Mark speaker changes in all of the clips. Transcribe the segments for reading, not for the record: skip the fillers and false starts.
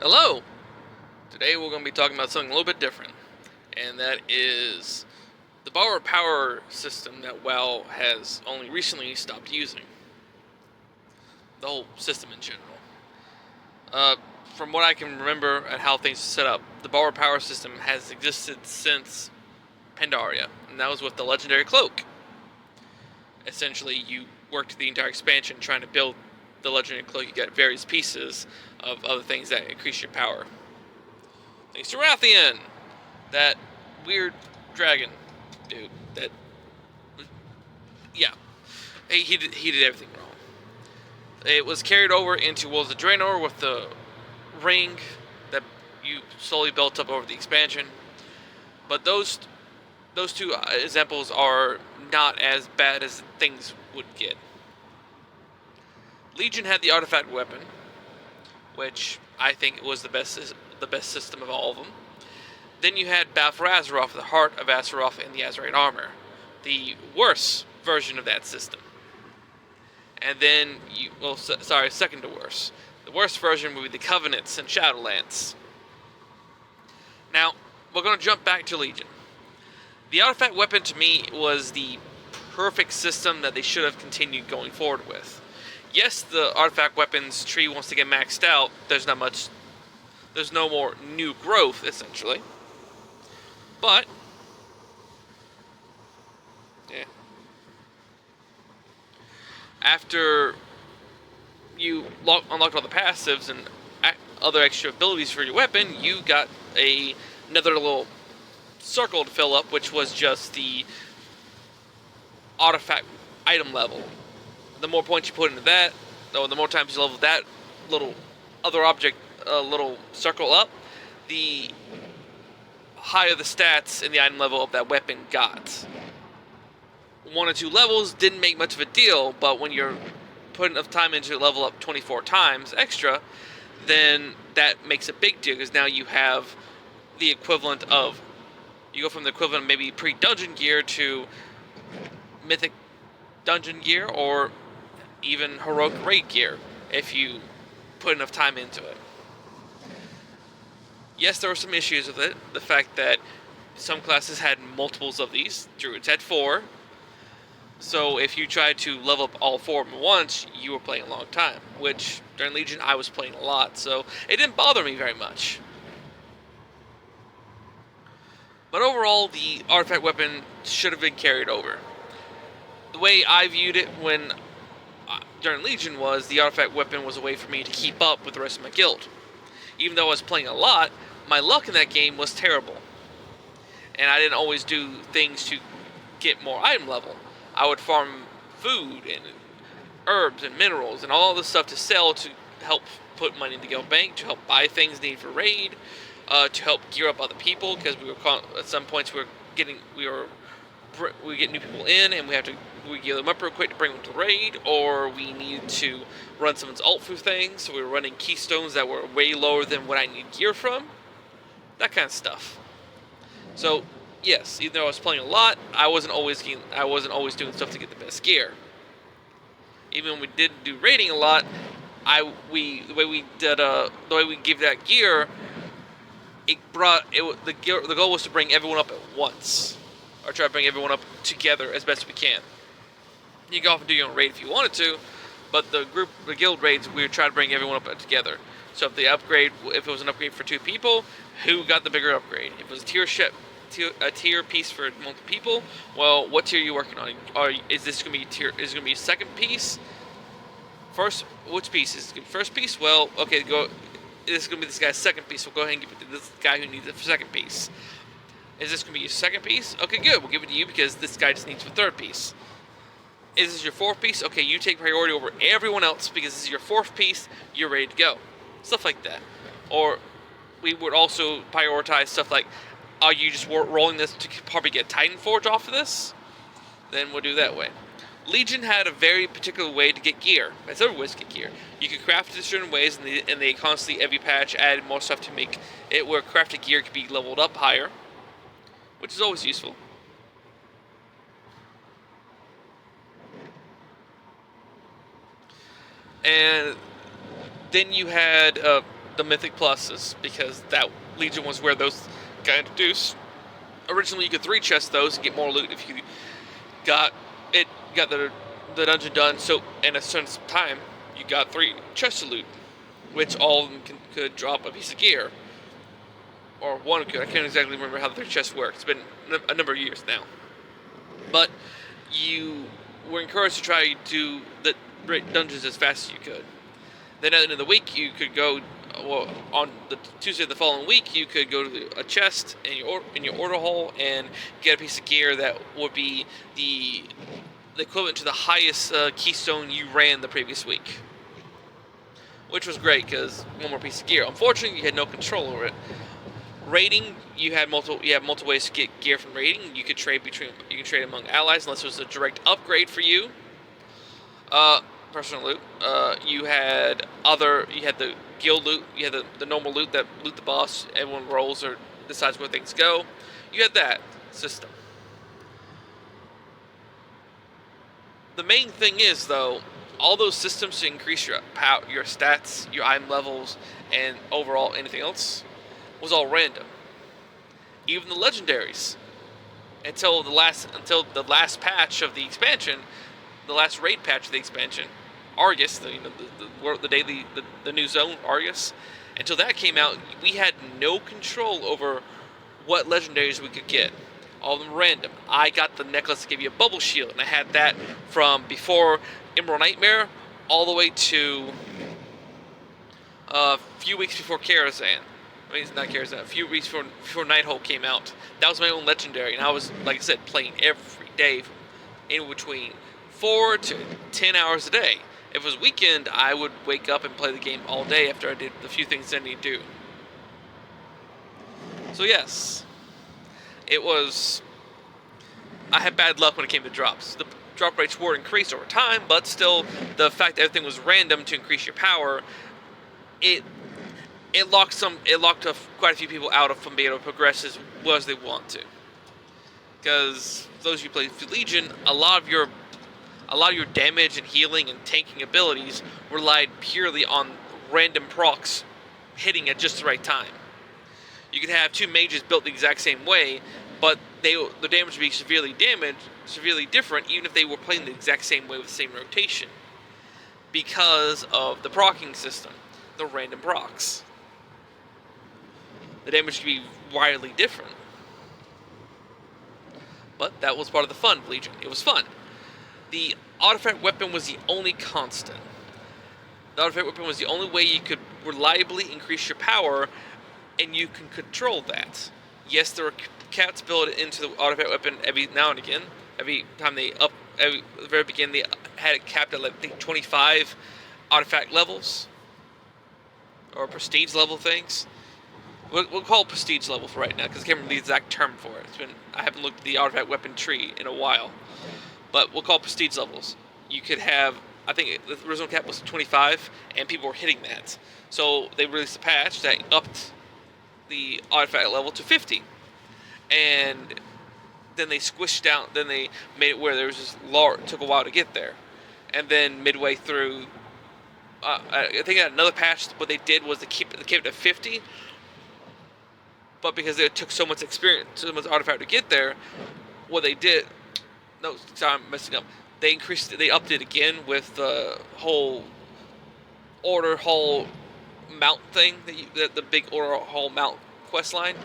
Speaker 1: Hello! Today we're going to be talking about something a little bit different, and that is the borrowed power system that WoW has only recently stopped using. The whole system in general. Uh, from what I can remember and how things are set up, the borrowed power system has existed since Pandaria, and that was with the legendary cloak. Essentially, you worked the entire expansion trying to build the legendary cloak. You got various pieces of other things that increase your power. Thanks to Rathian, that weird dragon dude. That, yeah, he did everything wrong. It was carried over into Worlds of Draenor with the ring that you slowly built up over the expansion. But those two examples are not as bad as things would get. Legion had the artifact weapon, which I think was the best system of all of them. Then you had Battle for Azeroth, the Heart of Azeroth, and the Azerite Armor, the worst version of that system. And then second to worst. The worst version would be the Covenants and Shadowlands. Now, we're going to jump back to Legion. The artifact weapon to me was the perfect system that they should have continued going forward with. Yes, the artifact weapons tree wants to get maxed out. There's no more new growth, essentially. But, yeah. After you unlocked all the passives and other extra abilities for your weapon, you got another little circle to fill up, which was just the artifact item level. The more points you put into that, the more times you level that little other object, little circle up, the higher the stats in the item level of that weapon got. 1 or 2 levels didn't make much of a deal, but when you're putting enough time into level up 24 times extra, then that makes a big deal, because now you have the equivalent of, you go from the equivalent of maybe pre-dungeon gear to mythic dungeon gear, or even heroic raid gear, if you put enough time into it. Yes, there were some issues with it. The fact that some classes had multiples of these. Druids had 4. So if you tried to level up all 4 of them at once, you were playing a long time. Which, during Legion, I was playing a lot, so it didn't bother me very much. But overall, the artifact weapon should have been carried over. The way I viewed it during Legion was the artifact weapon was a way for me to keep up with the rest of my guild. Even though I was playing a lot, my luck in that game was terrible. And I didn't always do things to get more item level. I would farm food and herbs and minerals and all this stuff to sell to help put money in the guild bank, to help buy things needed for raid, to help gear up other people, because at some points we get new people in, and we gear them up real quick to bring them to raid, or we need to run someone's ult through things, so we were running keystones that were way lower than what I need gear from, that kind of stuff. So yes, even though I was playing a lot, I wasn't always doing stuff to get the best gear. Even when we did do raiding a lot, the way we gave that gear, the goal was to bring everyone up at once, or try to bring everyone up together as best we can. You can often do your own raid if you wanted to, but the guild raids, we would try to bring everyone up together. So if it was an upgrade for 2 people, who got the bigger upgrade? If it was a tier piece for multiple people, well, what tier are you working on? Is this going to be a second piece? Which piece? Is it first piece? Well, okay, this is going to be this guy's second piece, so we'll go ahead and give it to this guy who needs the second piece. Is this going to be your second piece? Okay, good, we'll give it to you because this guy just needs the third piece. Is this your 4th piece? Okay, you take priority over everyone else because this is your 4th piece, you're ready to go. Stuff like that. Or we would also prioritize stuff like, are you just rolling this to probably get Titan Forge off of this? Then we'll do that way. Legion had a very particular way to get gear. There's other ways to get gear. You could craft it certain ways, and they constantly, every patch, added more stuff to make it where crafted gear could be leveled up higher, which is always useful. And then you had the Mythic Pluses, because that Legion was where those got introduced. Originally, you could 3 chest those and get more loot if you got the dungeon done. So in a certain time, you got 3 chests of loot, which all of them could drop a piece of gear, or one could. I can't exactly remember how the 3 chests work. It's been a number of years now, but you were encouraged to try to do the dungeons as fast as you could. Then at the end of the week, you could go. Well, on the Tuesday of the following week, you could go to a chest in your order hall and get a piece of gear that would be the equivalent to the highest keystone you ran the previous week, which was great because one more piece of gear. Unfortunately, you had no control over it. Raiding, you have multiple ways to get gear from raiding. You could trade among allies unless it was a direct upgrade for you. Personal loot. You had the guild loot. You had the normal loot that loot the boss. Everyone rolls or decides where things go. You had that system. The main thing is, though, all those systems to increase your stats, your item levels, and overall anything else was all random. Even the legendaries, until the last patch of the expansion, the last raid patch of the expansion, Argus, the new zone Argus. Until that came out, we had no control over what legendaries we could get. All of them random. I got the necklace that gave you a bubble shield, and I had that from before Emerald Nightmare all the way to a few weeks before Karazhan. I mean, it's not Karazhan. A few weeks before Nighthole came out. That was my own legendary, and I was, like I said, playing every day, in between 4 to 10 hours a day. If it was weekend, I would wake up and play the game all day after I did the few things I need to do. So yes, I had bad luck when it came to drops. The drop rates were increased over time, but still, the fact that everything was random to increase your power, it locked quite a few people out from being able to progress as well as they want to. Because those of you who play Legion, a lot of your damage and healing and tanking abilities relied purely on random procs hitting at just the right time. You could have 2 mages built the exact same way, but the damage would be severely different, even if they were playing the exact same way with the same rotation, because of the proccing system, the random procs. The damage could be wildly different, but that was part of the fun of Legion. It was fun. The artifact weapon was the only constant. The artifact weapon was the only way you could reliably increase your power, and you can control that. Yes, there were caps built into the artifact weapon every now and again. Every time at the very beginning, they had it capped at, like, I think 25 artifact levels, or prestige level things. We'll call it prestige level for right now, because I can't remember the exact term for it. I haven't looked at the artifact weapon tree in a while. But we'll call it prestige levels. You could have, I think the original cap was 25, and people were hitting that. So they released a patch that upped the artifact level to 50. And then they squished down, then they made it where there was this it took a while to get there. And then midway through, I think another patch, what they did was they kept it at 50. But because it took so much experience, so much artifact to get there, what they did, no, sorry, I'm messing up. They upped it again with the whole Order Hall mount thing, the big Order Hall mount quest line.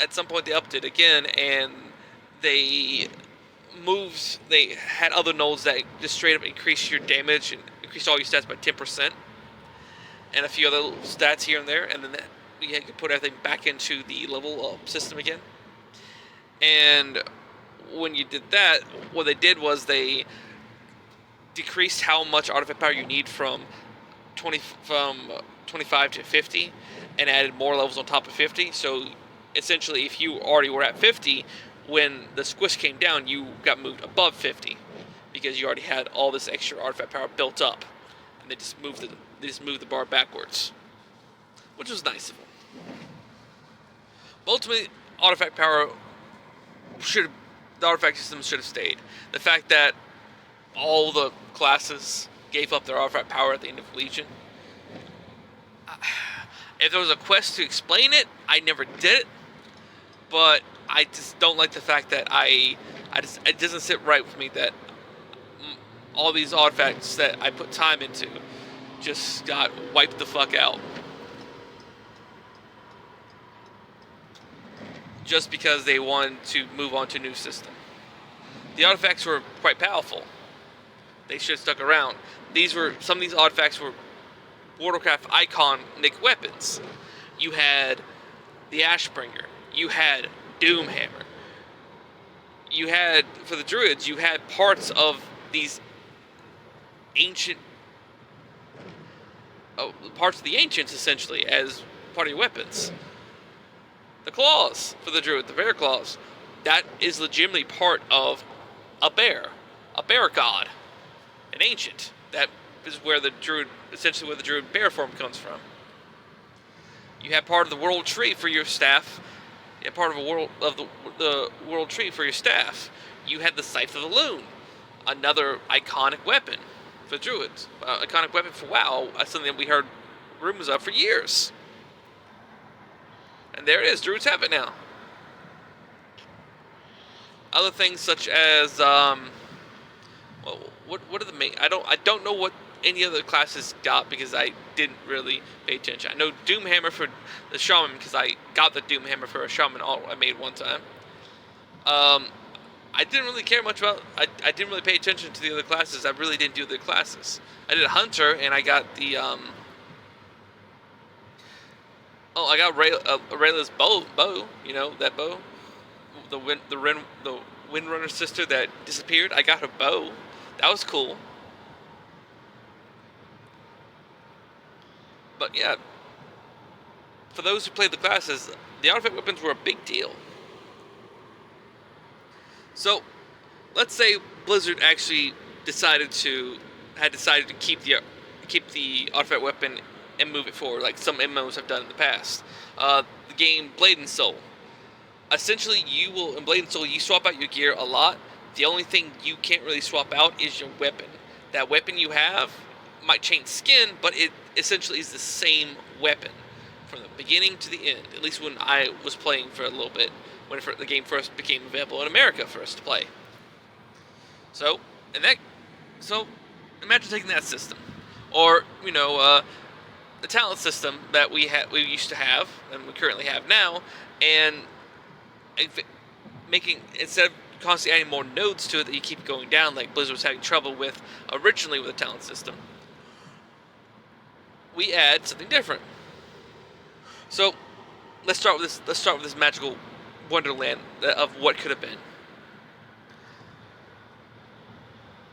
Speaker 1: At some point they upped it again, and they had other nodes that just straight up increase your damage and increase all your stats by 10%, and a few other stats here and there, and then you could put everything back into the level up system again. And when you did that, what they did was they decreased how much artifact power you need from 25 to 50, and added more levels on top of 50. So essentially, if you already were at 50, when the squish came down, you got moved above 50 because you already had all this extra artifact power built up, and they just moved the bar backwards, which was nice of them. But ultimately, artifact power the artifact system should have stayed. The fact that all the classes gave up their artifact power at the end of Legion, If there was a quest to explain it, I never did it. But I just don't like the fact that it doesn't sit right with me that all these artifacts that I put time into just got wiped the fuck out. Just because they wanted to move on to a new system. The artifacts were quite powerful. They should have stuck around. Some of these artifacts were World of Warcraft iconic weapons. You had the Ashbringer. You had Doomhammer. You had, for the druids, you had parts of these ancient, parts of the ancients essentially as part of your weapons. The claws for the druid, the bear claws, that is legitimately part of a bear god, an ancient. That is where the druid, essentially where the druid bear form comes from. You have part of the world tree for your staff. You have part of the world tree for your staff. You had the Scythe of the Loon, another iconic weapon for druids, iconic weapon for WoW. That's something that we heard rumors of for years. And there it is. Druids have it now. Other things such as what are the main? I don't know what any other classes got because I didn't really pay attention. I know Doomhammer for the Shaman because I got the Doomhammer for a Shaman I made one time. I didn't really care much about. I didn't really pay attention to the other classes. I really didn't do the classes. I did a Hunter and I got the I got Rayla's bow. You know that bow, the Windrunner sister that disappeared. I got her bow. That was cool. But yeah, for those who played the classes, the artifact weapons were a big deal. So, let's say Blizzard actually decided to keep the artifact weapon and move it forward, like some MMOs have done in the past. The game Blade and Soul. Essentially, in Blade and Soul, you swap out your gear a lot. The only thing you can't really swap out is your weapon. That weapon you have might change skin, but it essentially is the same weapon from the beginning to the end. At least when I was playing for a little bit, when the game first became available in America for us to play. So imagine taking that system, or the talent system that we used to have and we currently have now, and instead of constantly adding more nodes to it that you keep going down, like Blizzard was having trouble with originally with the talent system, we add something different. So let's start with this magical wonderland of what could have been.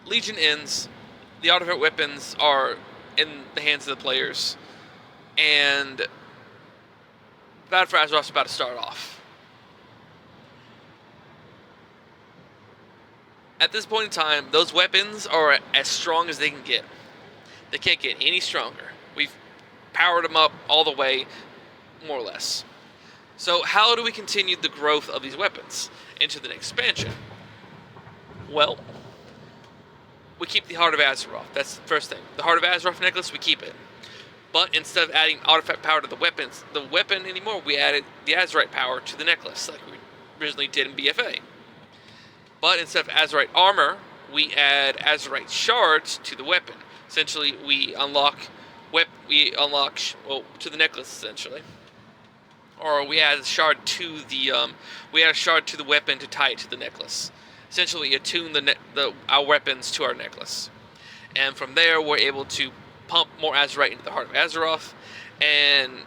Speaker 1: Legion ends. The artifact weapons are in the hands of the players, and Battle for Azeroth's about to start off. At this point in time, those weapons are as strong as they can get. They can't get any stronger. We've powered them up all the way, more or less. So how do we continue the growth of these weapons into the next expansion? Well, we keep the Heart of Azeroth. That's the first thing. The Heart of Azeroth necklace, we keep it. But instead of adding artifact power to the weapon anymore, we added the Azerite power to the necklace, like we originally did in BFA. But instead of Azerite armor, we add Azerite shards to the weapon. Essentially, we unlock to the necklace essentially, or we add a shard to the weapon to tie it to the necklace. Essentially, we attune our weapons to our necklace, and from there we're able to pump more Azerite into the Heart of Azeroth and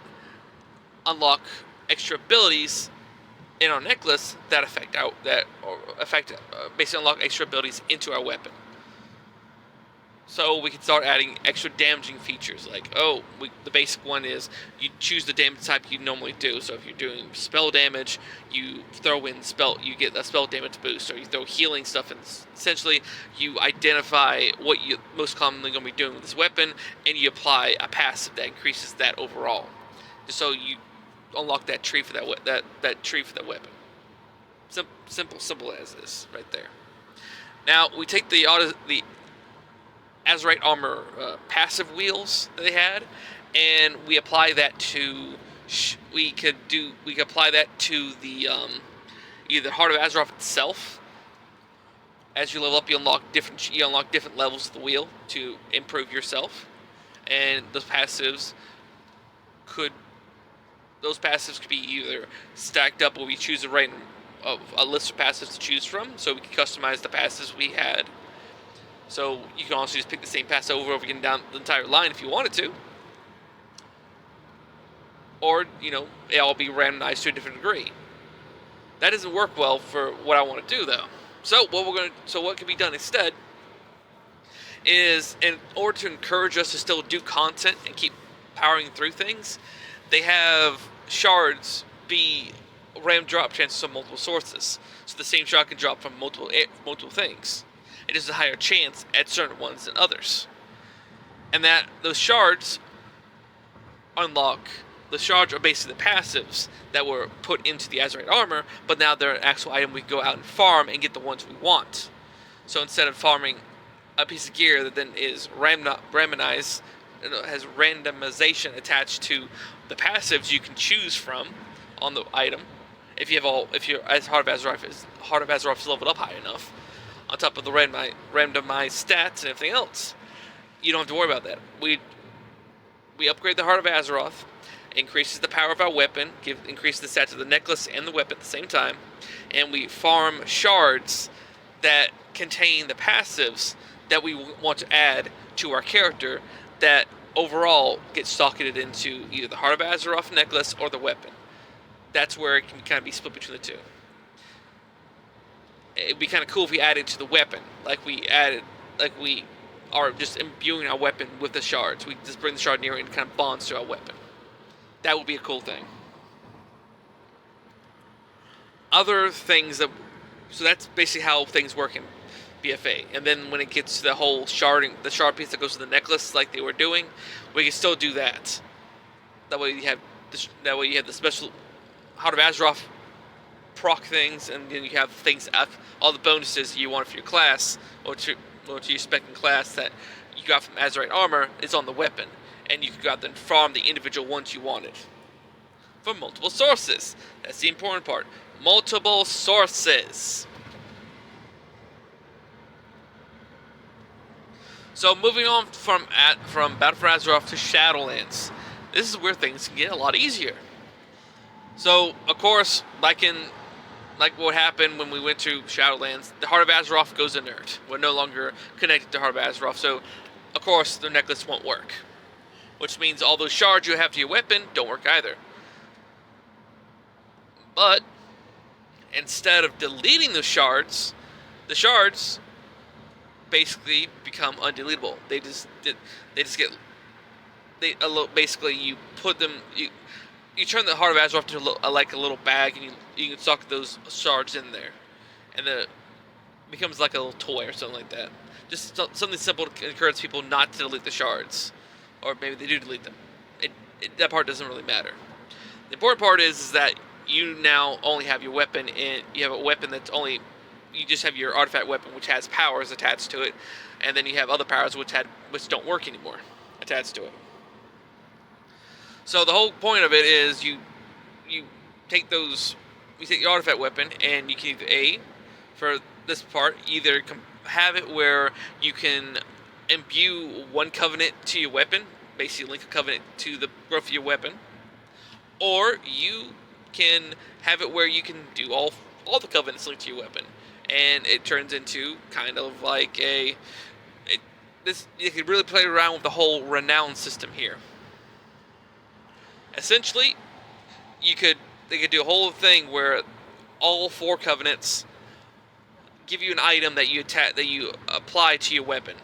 Speaker 1: unlock extra abilities in our necklace that basically unlock extra abilities into our weapon. So we can start adding extra damaging features, like the basic one is you choose the damage type you normally do. So if you're doing spell damage, you throw in you get a spell damage boost, or you throw healing stuff, and essentially you identify what you most commonly going to be doing with this weapon, and you apply a passive that increases that overall. So you unlock that tree for that tree for that weapon. Simple as this right there. Now we take the Azerite armor passive wheels that they had, and we apply that to we could apply that to the either Heart of Azeroth itself. As you level up, you unlock different levels of the wheel to improve yourself, and could those passives could be either stacked up where we choose a list of passives to choose from, so we can customize the passives we had. So you can also just pick the same pass over and over again down the entire line if you wanted to. Or, it all be randomized to a different degree. That doesn't work well for what I want to do, though. So what can be done instead is, in order to encourage us to still do content and keep powering through things, they have shards be random drop chances from multiple sources. So the same shard can drop from multiple things. It is a higher chance at certain ones than others. And that those shards are basically the passives that were put into the Azerite armor, but now they're an actual item we can go out and farm and get the ones we want. So instead of farming a piece of gear that then is randomized, has randomization attached to the passives you can choose from on the item, if your Heart of Azeroth is leveled up high enough, on top of the randomized stats and everything else, you don't have to worry about that. We upgrade the Heart of Azeroth, increases the power of our weapon, increases the stats of the necklace and the weapon at the same time, and we farm shards that contain the passives that we want to add to our character that overall get socketed into either the Heart of Azeroth necklace or the weapon. That's where it can kind of be split between the two. It'd be kind of cool if we added to the weapon, like we are just imbuing our weapon with the shards. We just bring the shard near it and kind of bonds to our weapon. That would be a cool thing. Other things so that's basically how things work in BFA. And then when it gets to the whole the shard piece that goes to the necklace, like they were doing, we can still do that. That way you have the special Heart of Azeroth proc things, and then you have things all the bonuses you want for your class or to your spec and class that you got from Azerite armor is on the weapon, and you can go out there and farm the individual ones you wanted from multiple sources. That's the important part. Multiple sources. So moving on from Battle for Azeroth to Shadowlands, this is where things can get a lot easier. So of course, like what happened when we went to Shadowlands, the Heart of Azeroth goes inert. We're no longer connected to Heart of Azeroth, so of course the necklace won't work. Which means all those shards you have to your weapon don't work either. But instead of deleting the shards basically become undeletable. Basically you put them you turn the Heart of Azeroth to like a little bag, and you can stock those shards in there, and it becomes like a little toy or something like that. Just something simple to encourage people not to delete the shards, or maybe they do delete them. That part doesn't really matter. The important part is that you now only have your weapon, and you have a weapon you just have your artifact weapon, which has powers attached to it, and then you have other powers which don't work anymore attached to it. So the whole point of it is you take your artifact weapon, and you can for this part, either have it where you can imbue one covenant to your weapon, basically link a covenant to the growth of your weapon, or you can have it where you can do all the covenants linked to your weapon, and it turns into kind of like you can really play around with the whole renown system here. Essentially, they could do a whole thing where all 4 covenants give you an item that you apply to your weapon,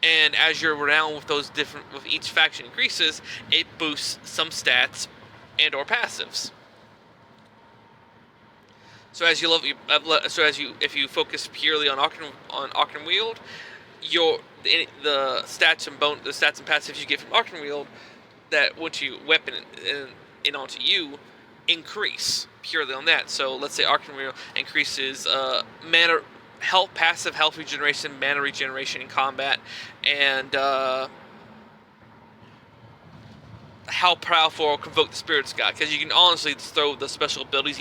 Speaker 1: and as your renown with each faction increases, it boosts some stats and or passives. So if you focus purely on Octane Wield, the stats and passives you get from Octane Wield that once you weapon in onto you increase purely on that. So let's say Octane Wield increases mana health, passive health regeneration, mana regeneration in combat, and how powerful Convoke the Spirits got, because you can honestly just throw the special abilities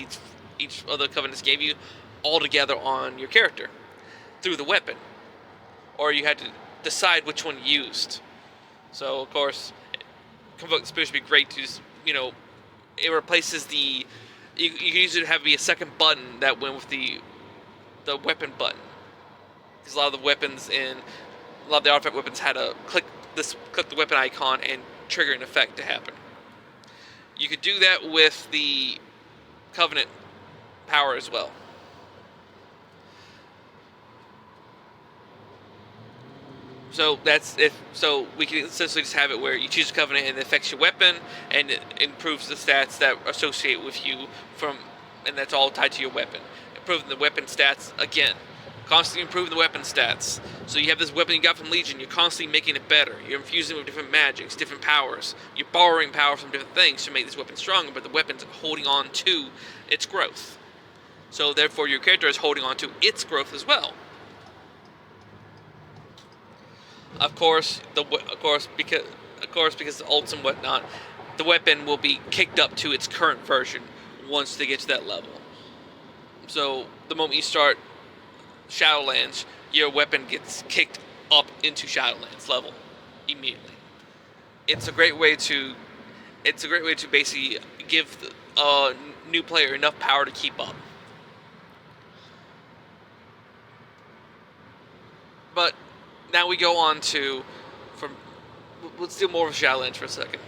Speaker 1: each of the Covenants gave you all together on your character through the weapon, or you had to decide which one you used. So of course, Convoke the Spirits would be great to just, it replaces the. You can use it to have be a second button that went with the weapon button, because a lot of the weapons in a lot of the artifact weapons had to click the weapon icon and trigger an effect to happen. You could do that with the Covenant power as well. So that's if. So we can essentially just have it where you choose a Covenant and it affects your weapon, and it improves the stats that associate with you and that's all tied to your weapon. Improving the weapon stats again, constantly improving the weapon stats. So you have this weapon you got from Legion, you're constantly making it better. You're infusing it with different magics, different powers. You're borrowing power from different things to make this weapon stronger, but the weapon's holding on to its growth. So therefore, your character is holding on to its growth as well. Of course, because the ults and whatnot, the weapon will be kicked up to its current version once they get to that level. So the moment you start Shadowlands, your weapon gets kicked up into Shadowlands level immediately. It's a great way to basically give a new player enough power to keep up. But now we go on to let's do more of Shadowlands for a second.